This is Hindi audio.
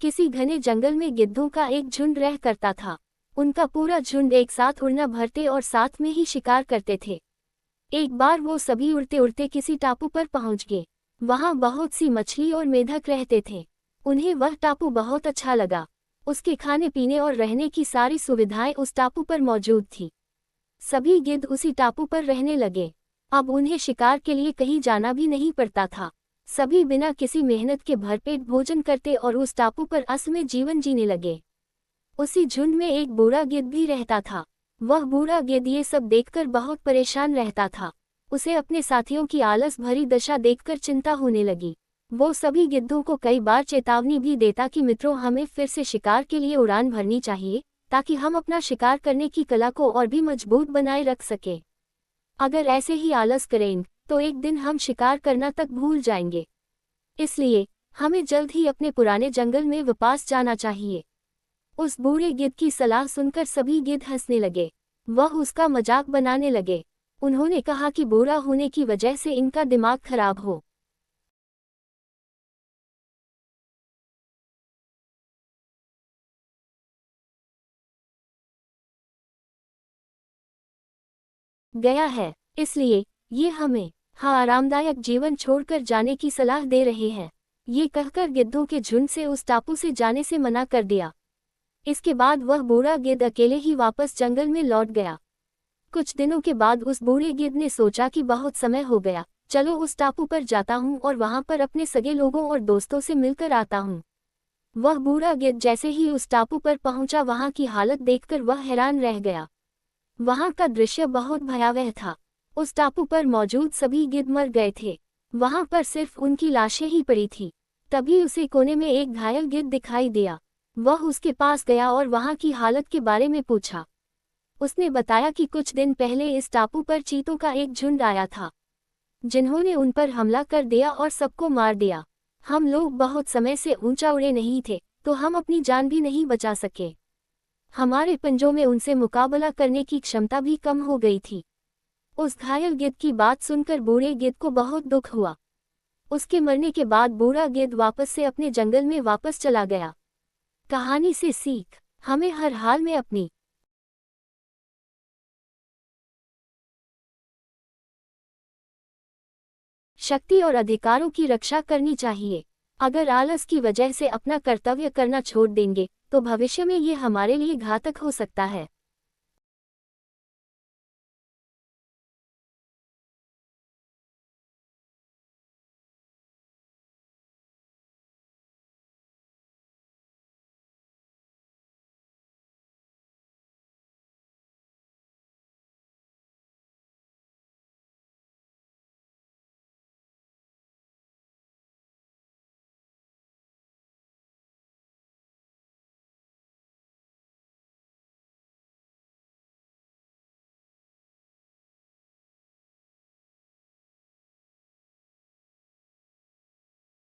किसी घने जंगल में गिद्धों का एक झुंड रह करता था। उनका पूरा झुंड एक साथ उड़ना भरते और साथ में ही शिकार करते थे। एक बार वो सभी उड़ते उड़ते किसी टापू पर पहुंच गए। वहां बहुत सी मछली और मेढक रहते थे। उन्हें वह टापू बहुत अच्छा लगा। उसके खाने पीने और रहने की सारी सुविधाएं उस टापू पर मौजूद थी। सभी गिद्ध उसी टापू पर रहने लगे। अब उन्हें शिकार के लिए कहीं जाना भी नहीं पड़ता था। सभी बिना किसी मेहनत के भरपेट भोजन करते और उस टापू पर असमय जीवन जीने लगे। उसी झुंड में एक बूढ़ा गिद्ध भी रहता था। वह बूढ़ा गिद्ध ये सब देखकर बहुत परेशान रहता था। उसे अपने साथियों की आलस भरी दशा देखकर चिंता होने लगी। वो सभी गिद्धों को कई बार चेतावनी भी देता कि मित्रों, हमें फिर से शिकार के लिए उड़ान भरनी चाहिए, ताकि हम अपना शिकार करने की कला को और भी मजबूत बनाए रख सके। अगर ऐसे ही आलस करें तो एक दिन हम शिकार करना तक भूल जाएंगे। इसलिए हमें जल्द ही अपने पुराने जंगल में वापस जाना चाहिए। उस बूढ़े गिद्ध की सलाह सुनकर सभी गिद्ध हंसने लगे। वह उसका मजाक बनाने लगे। उन्होंने कहा कि बूढ़ा होने की वजह से इनका दिमाग खराब हो गया है, इसलिए ये हमें आरामदायक जीवन छोड़कर जाने की सलाह दे रहे हैं। ये कहकर गिद्धों के झुंड से उस टापू से जाने से मना कर दिया। इसके बाद वह बूढ़ा गिद्ध अकेले ही वापस जंगल में लौट गया। कुछ दिनों के बाद उस बूढ़े गिद्ध ने सोचा कि बहुत समय हो गया, चलो उस टापू पर जाता हूँ और वहां पर अपने सगे लोगों और दोस्तों से मिलकर आता हूँ। वह बूढ़ा गिद्ध जैसे ही उस टापू पर पहुंचा, वहां की हालत देखकर वह हैरान रह गया। वहां का दृश्य बहुत भयावह था। उस टापू पर मौजूद सभी गिद्ध मर गए थे। वहां पर सिर्फ उनकी लाशें ही पड़ी थी। तभी उसे कोने में एक घायल गिद्ध दिखाई दिया। वह उसके पास गया और वहां की हालत के बारे में पूछा। उसने बताया कि कुछ दिन पहले इस टापू पर चीतों का एक झुंड आया था, जिन्होंने उन पर हमला कर दिया और सबको मार दिया। हम लोग बहुत समय से ऊंचा उड़े नहीं थे, तो हम अपनी जान भी नहीं बचा सके। हमारे पंजों में उनसे मुकाबला करने की क्षमता भी कम हो गई थी। उस घायल गिद्ध की बात सुनकर बूढ़े गिद्ध को बहुत दुख हुआ। उसके मरने के बाद बूढ़ा गिद्ध वापस से अपने जंगल में वापस चला गया। कहानी से सीख, हमें हर हाल में अपनी शक्ति और अधिकारों की रक्षा करनी चाहिए। अगर आलस की वजह से अपना कर्तव्य करना छोड़ देंगे तो भविष्य में ये हमारे लिए घातक हो सकता है।